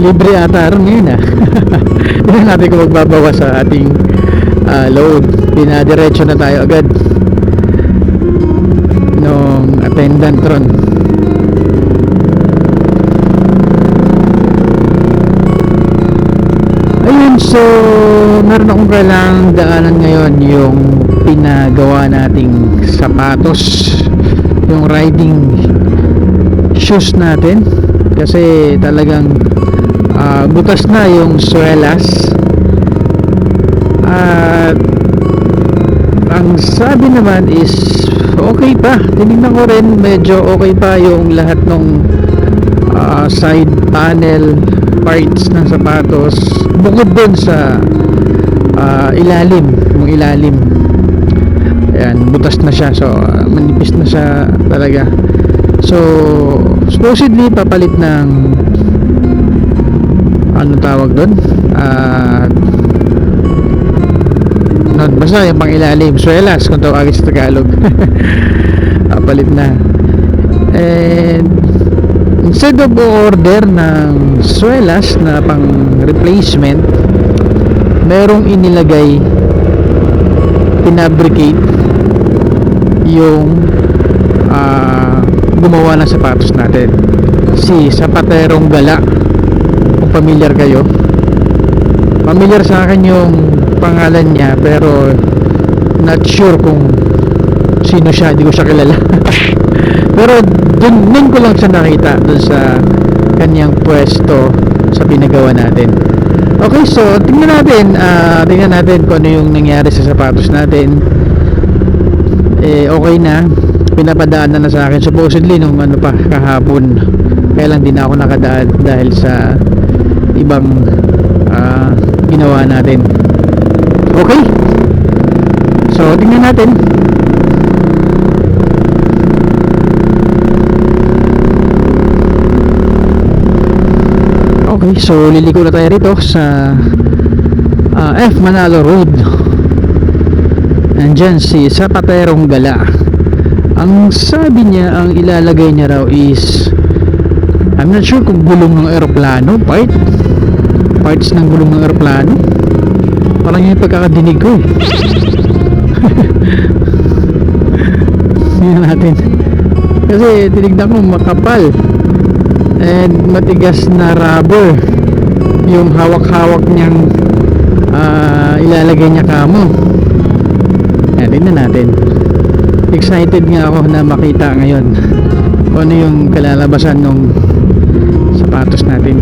libre ata rin ngayon Tignan natin kung magbabawas sa ating load. Pinadiretso na tayo agad nung attendant ron. Ayun, so meron akong kailangang daanan ngayon, yung pinagawa nating sapatos, yung riding shoes natin, kasi talagang butas na yung swelas. At ang sabi naman is okay pa. Tinignan ko rin, medyo okay pa yung lahat ng side panel parts ng sapatos, bukod dun sa ilalim, yung ilalim. Ayan, butas na siya, so manipis na siya talaga. So supposedly papalit ng anong tawag doon, basta yung pang ilalim, swelas kung tawagin sa Tagalog. Papalit na. And instead of order ng swelas na pang replacement, merong inilagay, pinabricate yung gumawa ng sapatos natin, si Zapaterong Gala. Kung familiar kayo, familiar sa akin yung pangalan niya, pero not sure kung sino siya, hindi ko siya kilala. Pero dun ko lang siya nakita, dun sa kanyang pwesto sa pinagawa natin. Okay, so tingnan natin kung ano yung nangyari sa sapatos natin. Okay na, pinapadaan na sa akin supposedly nung kahapon, kaya lang din ako nakadaan dahil sa ibang ginawa natin. Okay, so tingnan natin. Okay, so liliko na tayo rito sa F. Manalo Road. Nandyan si Zapaterong Gala. Ang sabi niya, ang ilalagay niya raw is, I'm not sure kung gulong ng aeroplano, parts ng gulong ng aeroplano. Parang yung pagkakadinig ko Tingnan natin, kasi tinignan ko makapal and matigas na rubber yung hawak-hawak niyang ilalagay niya kamo. Tingnan natin. Excited nga ako na makita ngayon kung ano yung kalalabasan ng sapatos natin.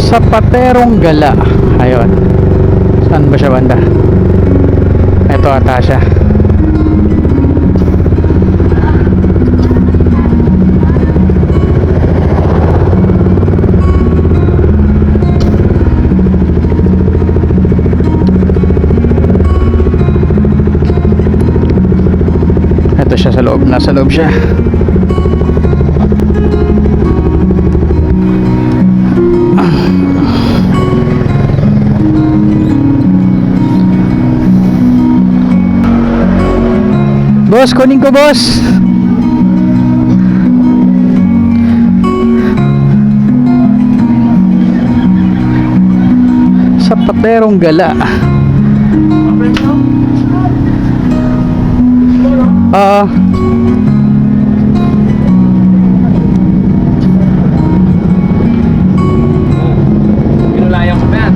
Zapaterong Gala. Ayun, saan ba siya banda? Ito ata siya. Ito siya sa loob, nasa loob siya. Boss, kunin ko boss. Zapaterong Gala. Pinulayan ko na.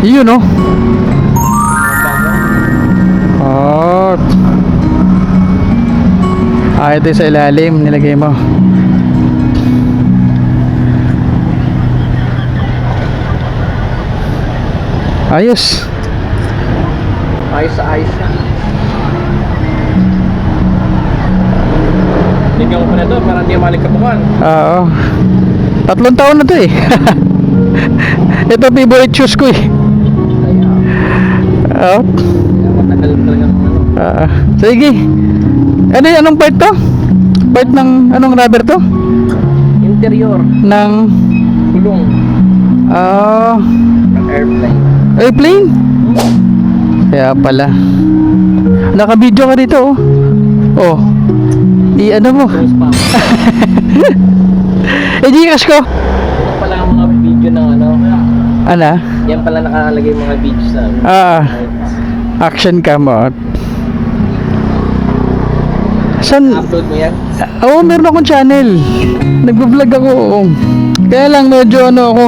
Yun no? Ito sa ilalim nilagay mo. Ayos. Ayos sa ayos na. Tingnan mo pa na ito para hindi malikatukan. Oo. 3 taon na to eh. Ito favorite shoes ko eh. Oo. Matagal talaga. Sige. Anong part to? Part ng anong rubber to? Interior Ng gulong ng airplane. Airplane? Kaya pala. Naka-video ka dito oh. Oh. I-ano mo? Yung spam. Gcash ko. Ito pala ang mga video ng ano. Ano? Yan pala nakalagay mga videos na. Action cam, oh. San? Upload mo yan? Oo, meron akong channel. Nagbo-vlog ako. Kaya lang medyo ano ako.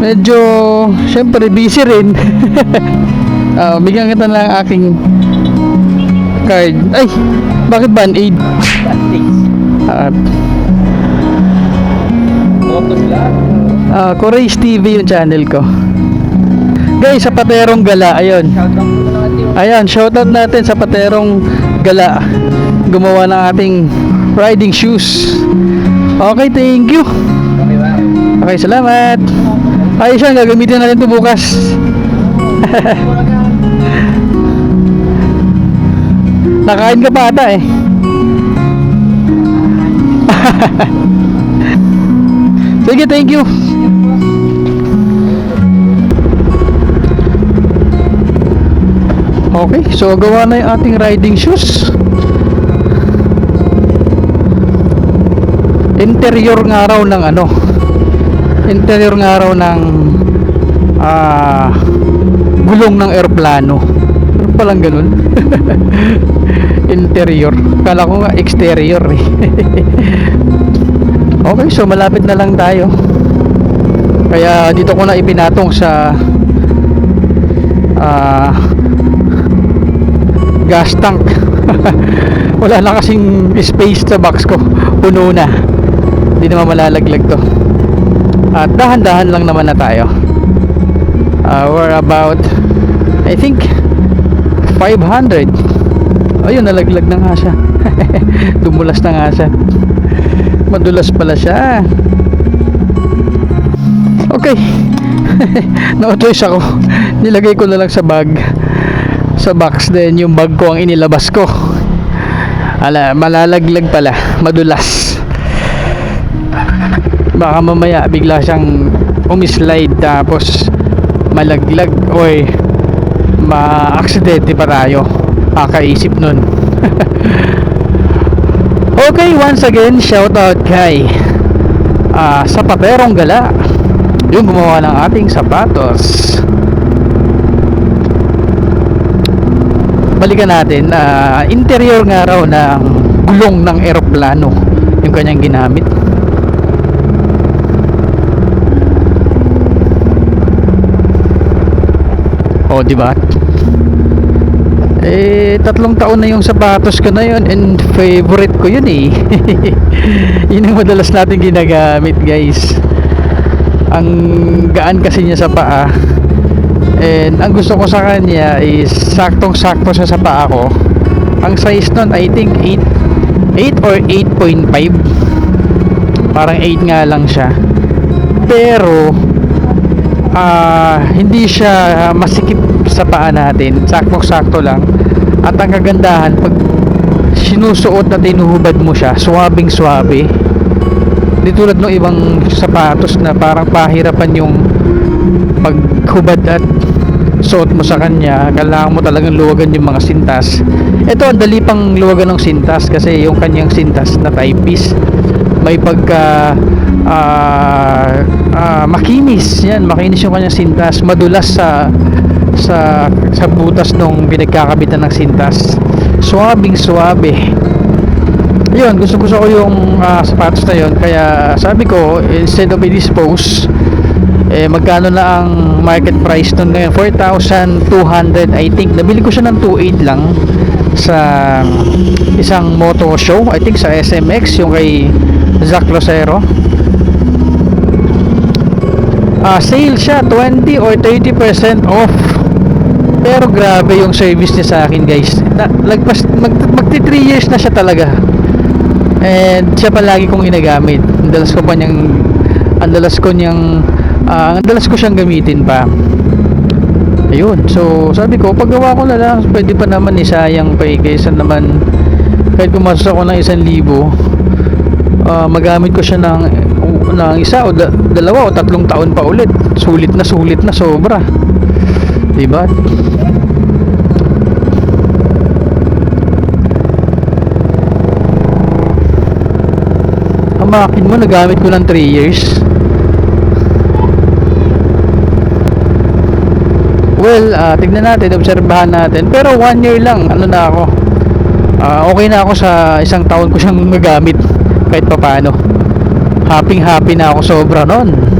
Medyo, syempre busy rin. Bigyan kita ng aking card. Ay, bakit band-aid? At Photos lahat. Corace TV yung channel ko. Guys, sa Paterong Gala, ayun. Shoutout mo na natin yung Ayan, shoutout natin sa Paterong Gala. Gumawa ng ating riding shoes. Okay, thank you. okay ba? Okay, salamat. Ayos yan, gagamitin natin ito bukas. Nakain ka pa ata eh. Sige, thank you. Okay, so gawa na yung ating riding shoes. Interior nga raw ng ano, interior nga raw ng gulong ng eroplano. Ano palang ganun? Interior. Kala ko nga exterior eh. Okay, so malapit na lang tayo. Kaya dito ko na ipinatong sa gas tank. Wala na kasing space sa box ko. Puno na. Hindi naman malalaglag to. At dahan-dahan lang naman na tayo. We're about, I think, 500. Ayun, nalaglag na nga siya. Dumulas na nga siya. Madulas pala siya. Okay. No choice ako. Nilagay ko na lang sa bag. Sa box din yung bag ko ang inilabas ko. Malalaglag pala. Madulas. Baka mamaya bigla siyang umislide tapos malaglag o ma-aksidente pa tayo. Kakaisip nun. Okay, once again, shout out kay sa Paterong Gala, yung gumawa ng ating sapatos. Balikan natin, interior nga raw ng gulong ng eroplano yung kanyang ginamit. Oh, di ba? 3 taon na yung sapatos ko na yun and favorite ko yun eh. Yun ang madalas natin ginagamit, guys. Ang gaan kasi niya sa paa. And ang gusto ko sa kanya is saktong-sakto siya sa paa ko. Ang size nun I think 8 or 8.5. Parang 8 nga lang siya. Pero hindi siya masikip sa paa natin. Saktong-sakto lang. At ang kagandahan, pag sinusuot na tinuhubad mo siya, swabing-swabe. Di tulad ng ibang sapatos na parang pahirapan yung paghubad at suot mo sa kanya. Kailangan mo talagang luwagan yung mga sintas. Ito, ang dali pang luwagan ng sintas kasi yung kanyang sintas na type piece may pagka makinis. Yan, makinis yung kanyang sintas. Madulas sa butas nung pinagkakabitan ng sintas. Swabing-swabe. Yun, gusto ko yung sapatos na yun. Kaya sabi ko, instead of i-dispose, magkano na ang market price nun ngayon? 4,200 I think. Nabili ko siya ng 2,800 lang sa isang moto show, I think sa SMX, yung kay Zach Rosero. Sale siya 20 or 30% off. Pero grabe yung service niya sa akin, guys. Magti 3 years na siya talaga. And siya palagi kong ginagamit. Ang dalas ko siyang gamitin pa. Ayun. So sabi ko, paggawa ko na lang, pwede pa naman sayang pa kaysa naman kahit gumastos ako ng 1,000, magamit ko siya ng isa o dalawa o 3 taon pa ulit. Sulit na sobra. Diba? makin mo, nagamit ko ng 3 years. Well, tignan natin, obserbahan natin. Pero 1 year lang, ano na ako. Okay na ako sa 1 taon ko siyang magamit kahit papaano. Happy na ako sobra nun.